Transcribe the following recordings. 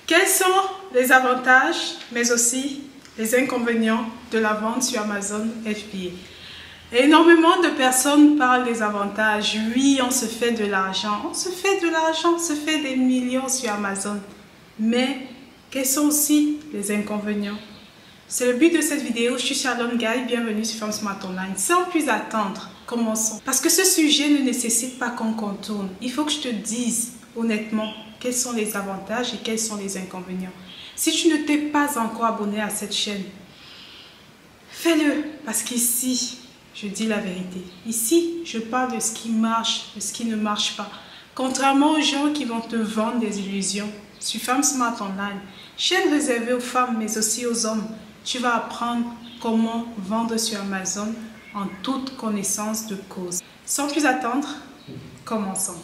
Quels sont les avantages, mais aussi les inconvénients de la vente sur Amazon FBA? Énormément de personnes parlent des avantages. Oui, on se fait de l'argent, on se fait des millions sur Amazon. Mais quels sont aussi les inconvénients? C'est le but de cette vidéo. Je suis Charlotte Gaye, bienvenue sur Femmes Smart Online. Sans plus attendre, commençons. Parce que ce sujet ne nécessite pas qu'on contourne. Il faut que je te dise honnêtement quels sont les avantages et quels sont les inconvénients. Si tu ne t'es pas encore abonné à cette chaîne, fais-le. Parce qu'ici, je dis la vérité. Ici, je parle de ce qui marche, de ce qui ne marche pas. Contrairement aux gens qui vont te vendre des illusions, sur Femmes Smart Online, chaîne réservée aux femmes mais aussi aux hommes, tu vas apprendre comment vendre sur Amazon en toute connaissance de cause. Sans plus attendre, commençons.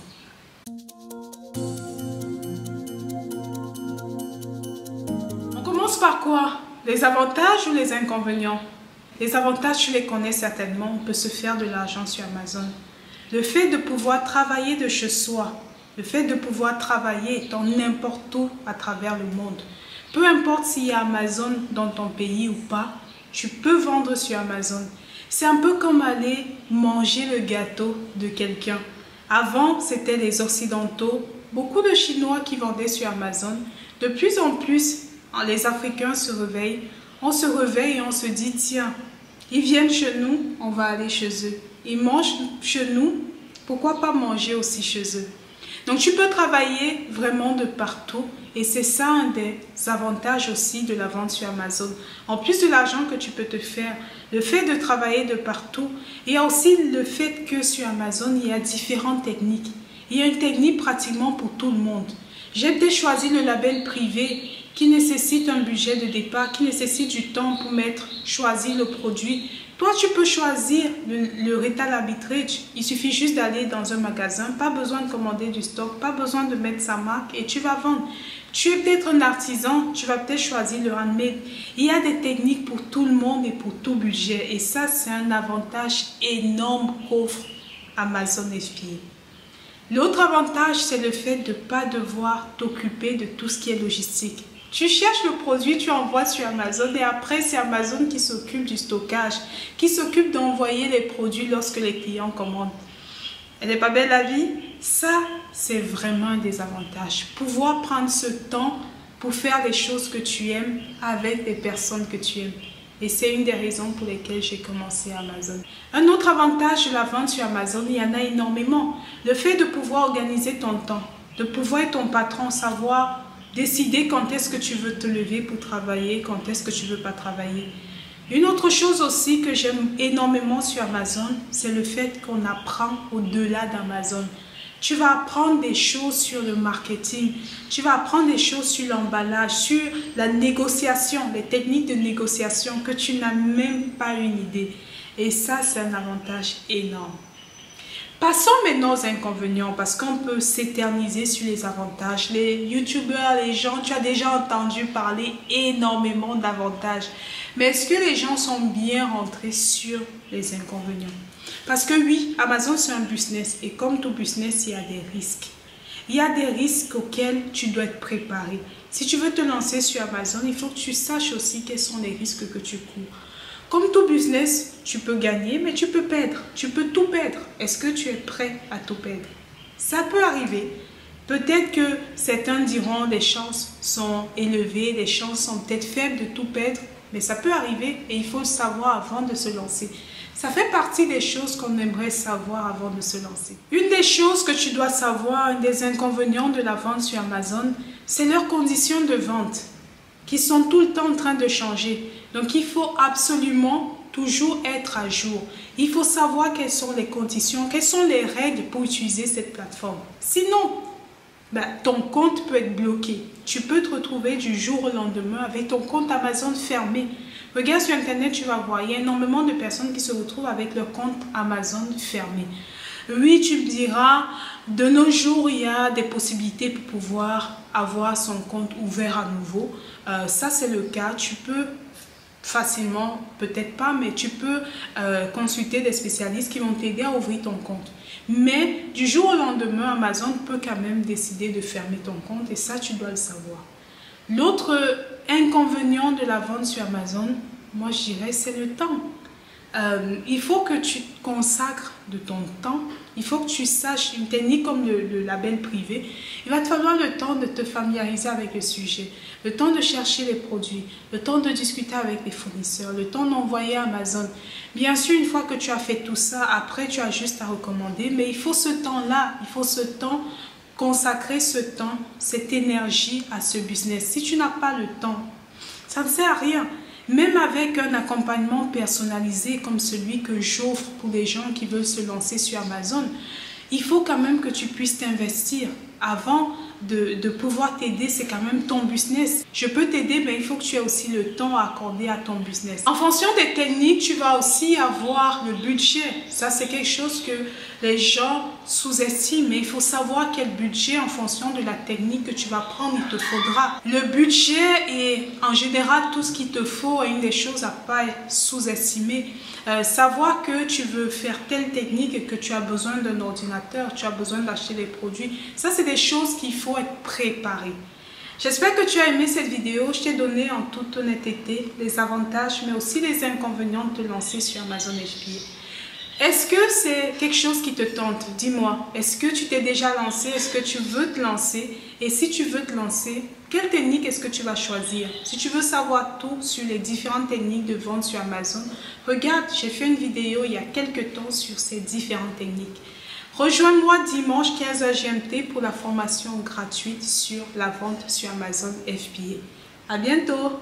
On commence par quoi? Les avantages ou les inconvénients? Les avantages, tu les connais certainement. On peut se faire de l'argent sur Amazon. Le fait de pouvoir travailler de chez soi, le fait de pouvoir travailler dans n'importe où à travers le monde. Peu importe s'il y a Amazon dans ton pays ou pas, tu peux vendre sur Amazon. C'est un peu comme aller manger le gâteau de quelqu'un. Avant, c'était les Occidentaux, beaucoup de Chinois qui vendaient sur Amazon. De plus en plus, les Africains se réveillent. On se réveille et on se dit, tiens, ils viennent chez nous, on va aller chez eux. Ils mangent chez nous, pourquoi pas manger aussi chez eux? Donc tu peux travailler vraiment de partout et c'est ça un des avantages aussi de la vente sur Amazon. En plus de l'argent que tu peux te faire, le fait de travailler de partout, il y a aussi le fait que sur Amazon, il y a différentes techniques. Il y a une technique pratiquement pour tout le monde. J'ai peut-être choisi le label privé qui nécessite un budget de départ, qui nécessite du temps pour choisir le produit. Toi, tu peux choisir le retail arbitrage. Il suffit juste d'aller dans un magasin, pas besoin de commander du stock, pas besoin de mettre sa marque et tu vas vendre. Tu es peut-être un artisan, tu vas peut-être choisir le handmade. Il y a des techniques pour tout le monde et pour tout budget. Et ça, c'est un avantage énorme qu'offre Amazon FBA. L'autre avantage, c'est le fait de ne pas devoir t'occuper de tout ce qui est logistique. Tu cherches le produit, tu envoies sur Amazon et après, c'est Amazon qui s'occupe du stockage, qui s'occupe d'envoyer les produits lorsque les clients commandent. Elle n'est pas belle la vie? Ça, c'est vraiment un des avantages. Pouvoir prendre ce temps pour faire des choses que tu aimes avec des personnes que tu aimes. Et c'est une des raisons pour lesquelles j'ai commencé Amazon. Un autre avantage de la vente sur Amazon, il y en a énormément. Le fait de pouvoir organiser ton temps, de pouvoir être ton patron, savoir décider quand est-ce que tu veux te lever pour travailler, quand est-ce que tu ne veux pas travailler. Une autre chose aussi que j'aime énormément sur Amazon, c'est le fait qu'on apprend au-delà d'Amazon. Tu vas apprendre des choses sur le marketing, tu vas apprendre des choses sur l'emballage, sur la négociation, les techniques de négociation que tu n'as même pas une idée. Et ça, c'est un avantage énorme. Passons maintenant aux inconvénients parce qu'on peut s'éterniser sur les avantages. Les youtubeurs, les gens, tu as déjà entendu parler énormément d'avantages. Mais est-ce que les gens sont bien rentrés sur les inconvénients? Parce que oui, Amazon c'est un business et comme tout business, il y a des risques. Il y a des risques auxquels tu dois être préparé. Si tu veux te lancer sur Amazon, il faut que tu saches aussi quels sont les risques que tu cours. Comme tout business, tu peux gagner, mais tu peux perdre. Tu peux tout perdre. Est-ce que tu es prêt à tout perdre? Ça peut arriver. Peut-être que certains diront les chances sont élevées, les chances sont peut-être faibles de tout perdre, mais ça peut arriver et il faut le savoir avant de se lancer. Ça fait partie des choses qu'on aimerait savoir avant de se lancer. Une des choses que tu dois savoir, un des inconvénients de la vente sur Amazon, c'est leurs conditions de vente qui sont tout le temps en train de changer. Donc, il faut absolument toujours être à jour. Il faut savoir quelles sont les conditions, quelles sont les règles pour utiliser cette plateforme. Sinon, ton compte peut être bloqué. Tu peux te retrouver du jour au lendemain avec ton compte Amazon fermé. Regarde sur Internet, tu vas voir, il y a énormément de personnes qui se retrouvent avec leur compte Amazon fermé. Oui, tu me diras, de nos jours, il y a des possibilités pour pouvoir avoir son compte ouvert à nouveau. Ça, c'est le cas. Tu peux facilement, peut-être pas, mais tu peux consulter des spécialistes qui vont t'aider à ouvrir ton compte. Mais du jour au lendemain, Amazon peut quand même décider de fermer ton compte et ça, tu dois le savoir. L'autre inconvénient de la vente sur Amazon, moi je dirais, c'est le temps. Il faut que tu consacres de ton temps, il faut que tu saches une technique comme le label privé. Il va te falloir le temps de te familiariser avec le sujet, le temps de chercher les produits, le temps de discuter avec les fournisseurs, le temps d'envoyer à Amazon. Bien sûr, une fois que tu as fait tout ça, après tu as juste à recommander, mais il faut ce temps-là, il faut ce temps, consacrer ce temps, cette énergie à ce business. Si tu n'as pas le temps, ça ne sert à rien. Même avec un accompagnement personnalisé comme celui que j'offre pour les gens qui veulent se lancer sur Amazon, il faut quand même que tu puisses t'investir. Avant de pouvoir t'aider, c'est quand même ton business. Je peux t'aider, mais il faut que tu aies aussi le temps à accorder à ton business. En fonction des techniques, tu vas aussi avoir le budget. Ça, c'est quelque chose que les gens sous-estiment, mais il faut savoir quel budget en fonction de la technique que tu vas prendre, il te faudra. Le budget est en général tout ce qu'il te faut et une des choses à ne pas sous-estimer. Savoir que tu veux faire telle technique et que tu as besoin d'un ordinateur, tu as besoin d'acheter des produits, ça c'est des choses qu'il faut être préparé. J'espère que tu as aimé cette vidéo. Je t'ai donné en toute honnêteté les avantages mais aussi les inconvénients de te lancer sur Amazon FBA. Est-ce que c'est quelque chose qui te tente? Dis-moi, est-ce que tu t'es déjà lancé? Est-ce que tu veux te lancer? Et si tu veux te lancer, quelle technique est-ce que tu vas choisir? Si tu veux savoir tout sur les différentes techniques de vente sur Amazon, regarde, j'ai fait une vidéo il y a quelques temps sur ces différentes techniques. Rejoins-moi dimanche 15h GMT pour la formation gratuite sur la vente sur Amazon FBA. À bientôt!